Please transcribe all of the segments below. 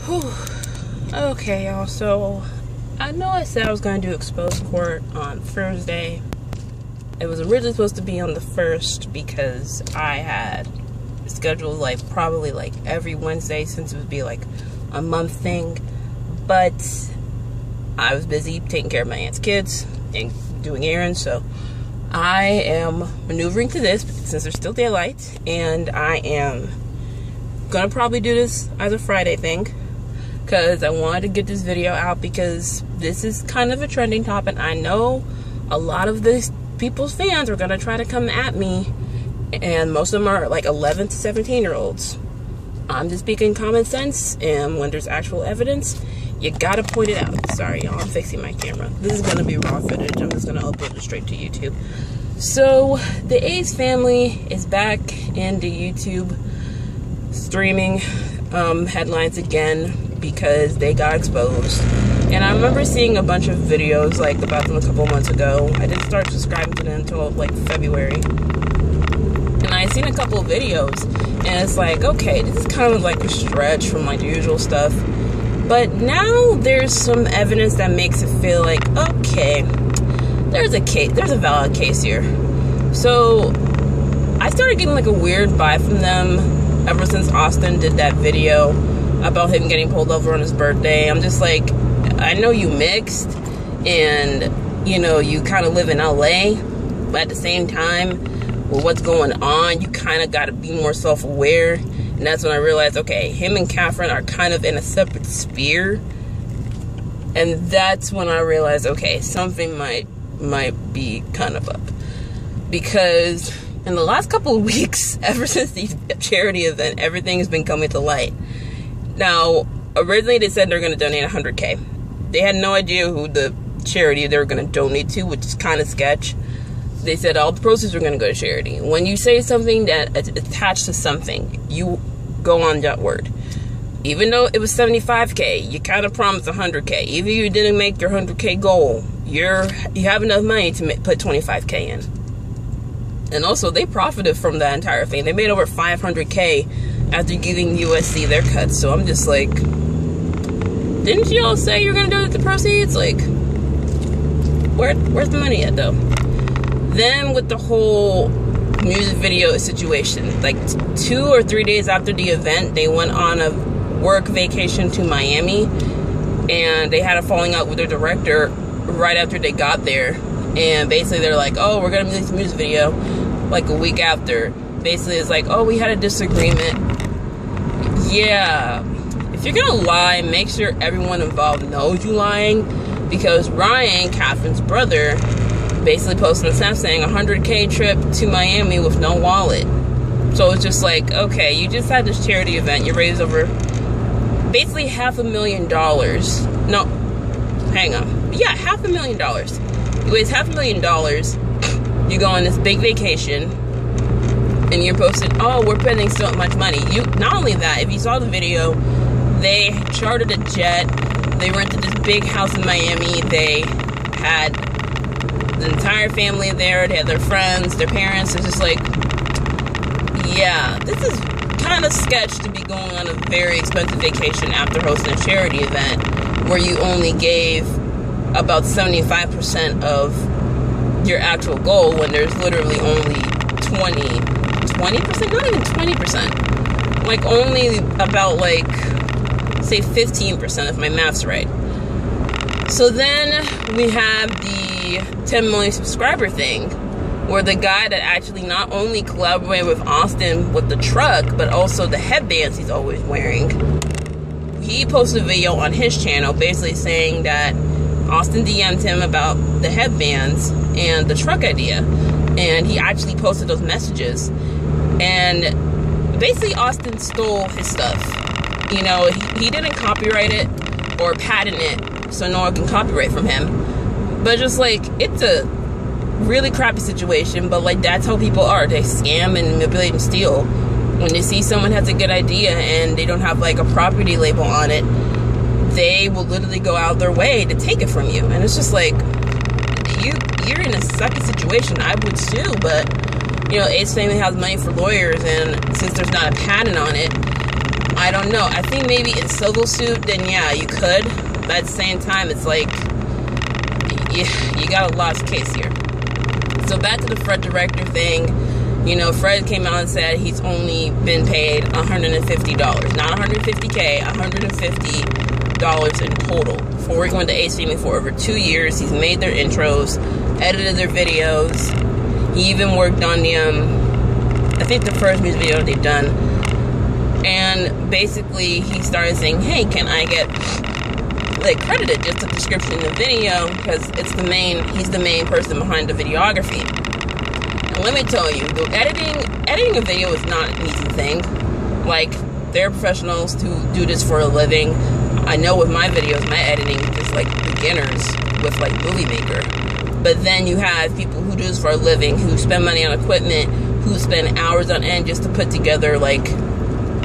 Whew. Okay, y'all, so I know I said I was going to do exposed court on Thursday. It was originally supposed to be on the 1st because I had scheduled like probably like every Wednesday since it would be like a month thing, but I was busy taking care of my aunt's kids and doing errands, so I am maneuvering to this since there's still daylight, and I am gonna probably do this as a Friday thing because I wanted to get this video out because this is kind of a trending topic. I know a lot of these people's fans are gonna try to come at me, and most of them are like 11 to 17-year-olds. I'm just speaking common sense, and when there's actual evidence, you gotta point it out. Sorry, y'all, I'm fixing my camera. This is gonna be raw footage. I'm just gonna upload it straight to YouTube. So, the A's family is back into YouTube streaming headlines again because they got exposed. And I remember seeing a bunch of videos like about them a couple months ago. I didn't start subscribing to them until like February. And I seen a couple of videos, and it's like, okay, this is kind of like a stretch from like the usual stuff. But now there's some evidence that makes it feel like, okay, there's a valid case here. So I started getting like a weird vibe from them ever since Austin did that video about him getting pulled over on his birthday. I'm just like, I know you mixed and, you know, you kind of live in LA, but at the same time, with what's going on, you kind of got to be more self-aware. And that's when I realized, okay, him and Catherine are kind of in a separate sphere. And that's when I realized, okay, something might be kind of up. Because in the last couple of weeks, ever since the charity event, everything has been coming to light. Now, originally they said they're going to donate $100K. They had no idea who the charity they were going to donate to, which is kind of sketch. They said all the proceeds were going to go to charity. When you say something that is attached to something, you go on that word. Even though it was $75K, you kind of promised $100K. Even if you didn't make your $100K goal, you have enough money to put $25K in. And also, they profited from that entire thing. They made over $500K after giving USC their cuts. So I'm just like, didn't you all say you're going to donate the proceeds? Like, where's the money at, though? Then with the whole music video situation, like 2 or 3 days after the event, they went on a work vacation to Miami, and they had a falling out with their director right after they got there. And basically they're like, oh, we're gonna release a music video like a week after. Basically it's like, oh, we had a disagreement. Yeah, if you're gonna lie, make sure everyone involved knows you lying, because Ryan, Catherine's brother, basically posted a snap saying 100K trip to Miami with no wallet. So it's just like, okay, you just had this charity event, you raised over basically $500,000. No, hang on. Yeah, $500,000. You raise $500,000, you go on this big vacation, and you're posting, oh, we're spending so much money. Not only that, if you saw the video, they chartered a jet, they rented this big house in Miami, they had the entire family there, they had their friends, their parents. It's just like, yeah, this is kind of sketch to be going on a very expensive vacation after hosting a charity event where you only gave about 75% of your actual goal when there's literally only 20%, not even 20%, like only about like, say 15% if my math's right. So then we have the 10 million subscriber thing, where the guy that actually not only collaborated with Austin with the truck, but also the headbands he's always wearing, he posted a video on his channel basically saying that Austin DM'd him about the headbands and the truck idea, and he actually posted those messages. And basically Austin stole his stuff. You know, he didn't copyright it or patent it, so no one can copyright from him. But just like, it's a really crappy situation, but like, that's how people are. They scam and manipulate and steal. When they see someone has a good idea and they don't have like a property label on it, they will literally go out of their way to take it from you. And it's just like, you're in a sucky situation. I would sue, but you know, Ace family has money for lawyers, and since there's not a patent on it, I don't know. I think maybe in civil suit, then yeah, you could. But at the same time, it's like, you got a lost case here. So back to the Fred director thing. You know, Fred came out and said he's only been paid $150. Not $150K, $150 in total for working with the Ace Family for over 2 years. He's made their intros, edited their videos. He even worked on the, I think the first music video they've done. And basically, he started saying, hey, can I get, like, credited just the description in the video, because he's the main person behind the videography. And let me tell you, the editing a video is not an easy thing. Like, there are professionals who do this for a living. I know with my videos, my editing is just like beginners with like Movie Maker. But then you have people who do this for a living, who spend money on equipment, who spend hours on end just to put together like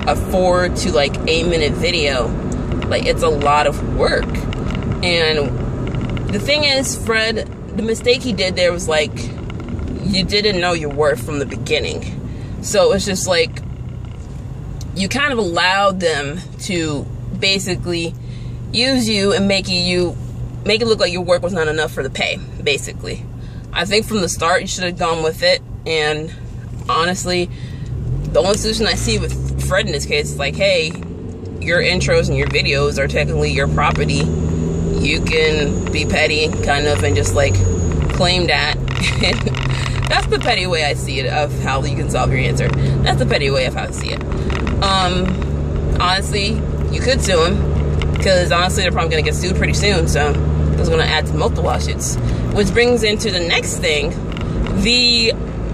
a 4 to like 8 minute video. Like, it's a lot of work. And the thing is, Fred, the mistake he did there was like, you didn't know your worth from the beginning. So it's just like, you kind of allowed them to basically use you and make it look like your work was not enough for the pay, basically. I think from the start you should have gone with it. And honestly, the only solution I see with Fred in this case is like, hey, your intros and your videos are technically your property. You can be petty, kind of, and just like claim that. That's the petty way I see it of how you can solve your answer. That's the petty way of how I see it. Honestly, you could sue him, because honestly they're probably going to get sued pretty soon, so it's going to add to multiple lawsuits. Which brings into the next thing, the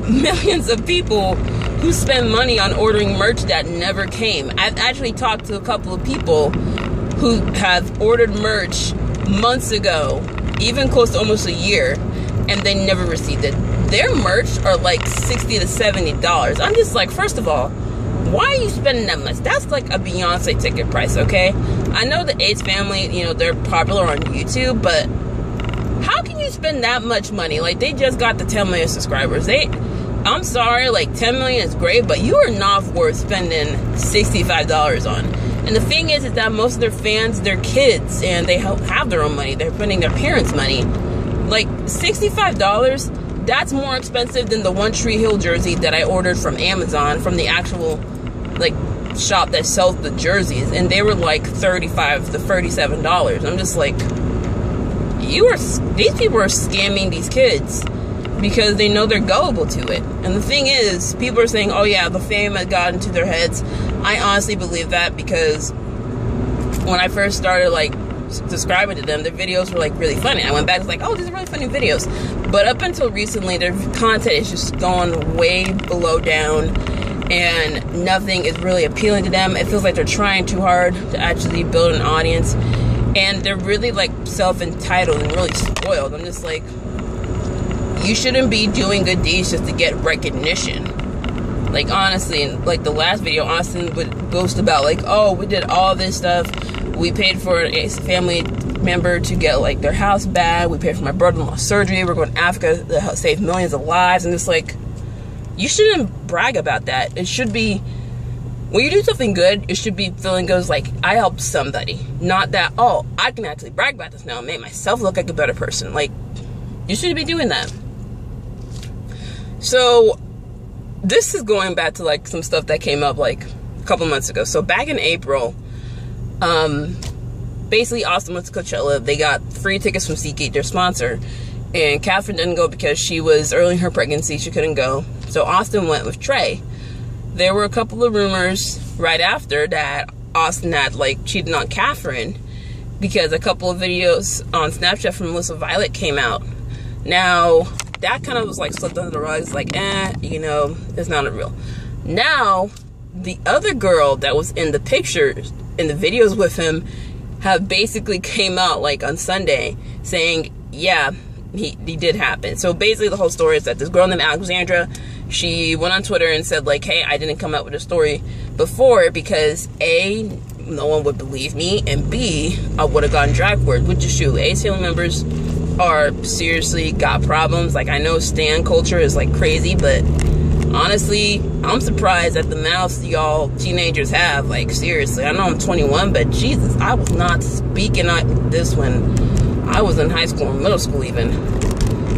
millions of people who spend money on ordering merch that never came. I've actually talked to a couple of people who have ordered merch months ago, even close to almost a year, and they never received it. Their merch are like $60 to $70. I'm just like, first of all, why are you spending that much? That's like a Beyonce ticket price, okay? I know the Ace Family, you know, they're popular on YouTube, but how can you spend that much money? Like, they just got the 10 million subscribers. I'm sorry, like 10 million is great, but you are not worth spending $65 on. And the thing is that most of their fans, they're kids, and they have their own money. They're spending their parents' money. Like, $65, that's more expensive than the One Tree Hill jersey that I ordered from Amazon, from the actual, like, shop that sells the jerseys. And they were like $35 to $37. I'm just like, these people are scamming these kids, because they know they're gullible to it. And the thing is, people are saying, oh yeah, the fame has gotten to their heads. I honestly believe that, because when I first started like subscribing to them, their videos were like really funny. I went back and was like, oh, these are really funny videos. But up until recently, their content is just gone way below down, and nothing is really appealing to them. It feels like they're trying too hard to actually build an audience, and they're really like self-entitled and really spoiled. I'm just like, you shouldn't be doing good deeds just to get recognition. Like, honestly, like the last video, Austin would boast about like, oh, we did all this stuff. We paid for a family member to get like their house back. We paid for my brother-in-law's surgery. We're going to Africa to help save millions of lives. And it's like, you shouldn't brag about that. It should be, when you do something good, it should be feeling good, like, I helped somebody. Not that, oh, I can actually brag about this now and make myself look like a better person. Like, you shouldn't be doing that. So this is going back to like some stuff that came up like a couple months ago. So back in April, basically Austin went to Coachella. They got free tickets from SeatGeek, their sponsor, and Catherine didn't go because she was early in her pregnancy. She couldn't go. So Austin went with Trey. There were a couple of rumors right after that Austin had like cheated on Catherine, because a couple of videos on Snapchat from Melissa Violet came out. Now, that kind of was like slipped under the rug. It's like, you know, it's not a real. Now, the other girl that was in the pictures, in the videos with him, have basically came out like on Sunday saying, yeah, he did happen. So basically the whole story is that this girl named Alexandra, she went on Twitter and said like, hey, I didn't come out with a story before because A, no one would believe me, and B, I would have gotten dragged for it, which is true. Ace Family members are seriously got problems. Like, I know stan culture is like crazy, but honestly, I'm surprised at the mouths y'all teenagers have. Like, seriously, I know I'm 21, but Jesus, I was not speaking like this when I was in high school or middle school even.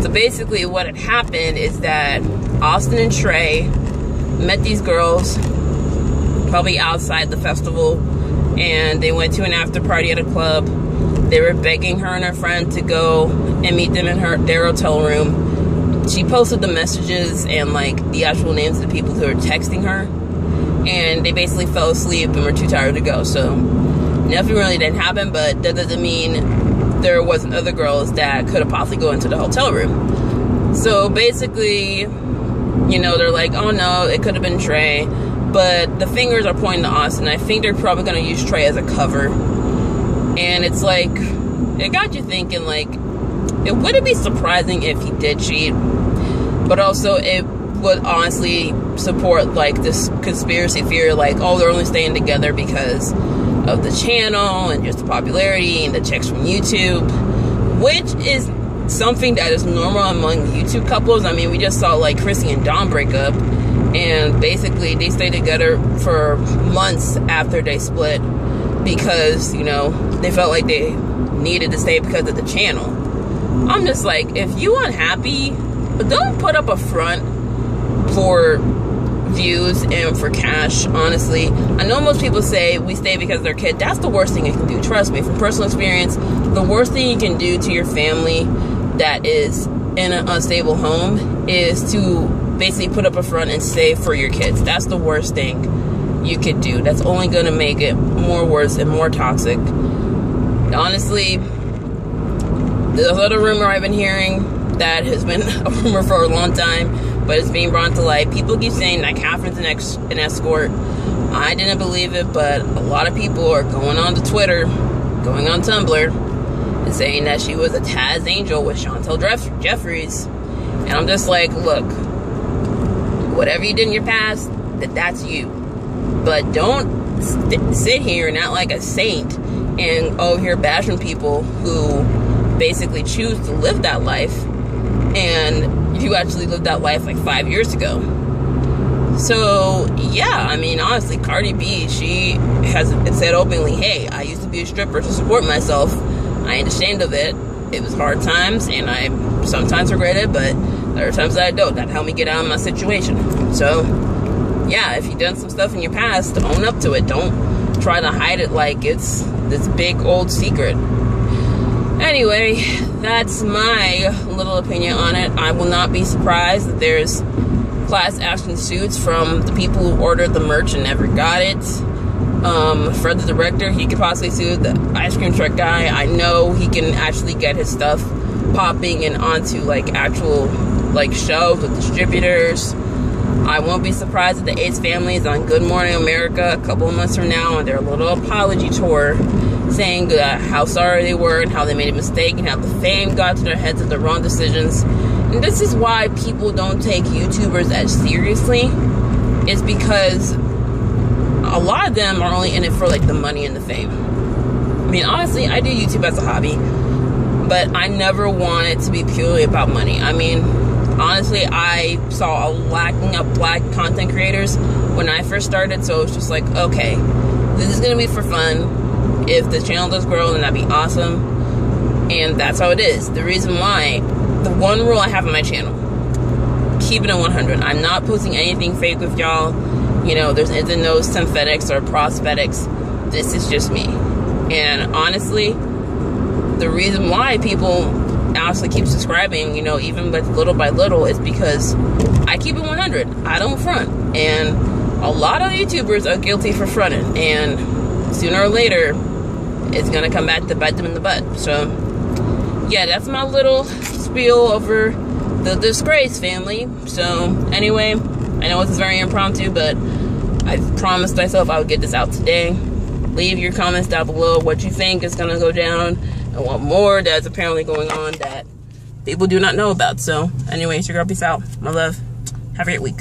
So basically what had happened is that Austin and Trey met these girls probably outside the festival, and they went to an after party at a club. They were begging her and her friend to go and meet them in their hotel room. She posted the messages and like the actual names of the people who were texting her, and they basically fell asleep and were too tired to go. So nothing really didn't happen, but that doesn't mean there wasn't other girls that could have possibly go into the hotel room. So basically, you know, they're like, oh no, it could have been Trey, but the fingers are pointing to Austin. I think they're probably going to use Trey as a cover. And it's like, it got you thinking, like, it wouldn't be surprising if he did cheat, but also it would honestly support like this conspiracy theory, like, oh, they're only staying together because of the channel and just the popularity and the checks from YouTube, which is something that is normal among YouTube couples. I mean, we just saw like Chrissy and Dawn break up, and basically they stayed together for months after they split because, you know, they felt like they needed to stay because of the channel. I'm just like, if you unhappy, don't put up a front for views and for cash. Honestly, I know most people say we stay because they're kid. That's the worst thing you can do. Trust me, from personal experience, the worst thing you can do to your family that is in an unstable home is to basically put up a front and save for your kids. That's the worst thing you could do. That's only going to make it more worse and more toxic. Honestly, there's another rumor I've been hearing that has been a rumor for a long time, but it's being brought to light. People keep saying that Catherine's an escort. I didn't believe it, but a lot of people are going on to Twitter, going on Tumblr, and saying that she was a Taz Angel with Chantel Jeffries. And I'm just like, look, whatever you did in your past, that's you. But don't sit here and act like a saint and over here bashing people who basically choose to live that life, and you actually lived that life like 5 years ago. So yeah, I mean, honestly, Cardi B, she has said openly, hey, I used to be a stripper to support myself. I ain't ashamed of it. It was hard times, and I sometimes regret it, but there are times that I don't. That helped me get out of my situation. So yeah, if you've done some stuff in your past, own up to it. Don't try to hide it like it's this big old secret. Anyway, that's my little opinion on it. I will not be surprised that there's class action suits from the people who ordered the merch and never got it. Fred, the director, he could possibly sue the ice cream truck guy. I know he can actually get his stuff popping and onto like actual like shelves with distributors. I won't be surprised if the Ace family is on Good Morning America a couple of months from now on their little apology tour, saying how sorry they were and how they made a mistake and how the fame got to their heads of the wrong decisions. And this is why people don't take YouTubers as seriously, is because a lot of them are only in it for like the money and the fame. I mean, honestly, I do YouTube as a hobby, but I never want it to be purely about money. I mean, honestly, I saw a lacking of black content creators when I first started, so it's just like, okay, this is gonna be for fun. If the channel does grow, then that'd be awesome. And that's how it is. The reason why, the one rule I have on my channel, keep it at 100. I'm not posting anything fake with y'all. You know, there's no synthetics or prosthetics. This is just me. And honestly, the reason why people honestly keep subscribing, you know, even with little by little, is because I keep it 100. I don't front. And a lot of YouTubers are guilty for fronting. And sooner or later, it's gonna come back to bite them in the butt. So yeah, that's my little spiel over the Disgrace family. So anyway, I know this is very impromptu, but I promised myself I would get this out today. Leave your comments down below what you think is gonna go down and what more that's apparently going on that people do not know about. So anyway, it's your girl, peace out. My love. Have a great week.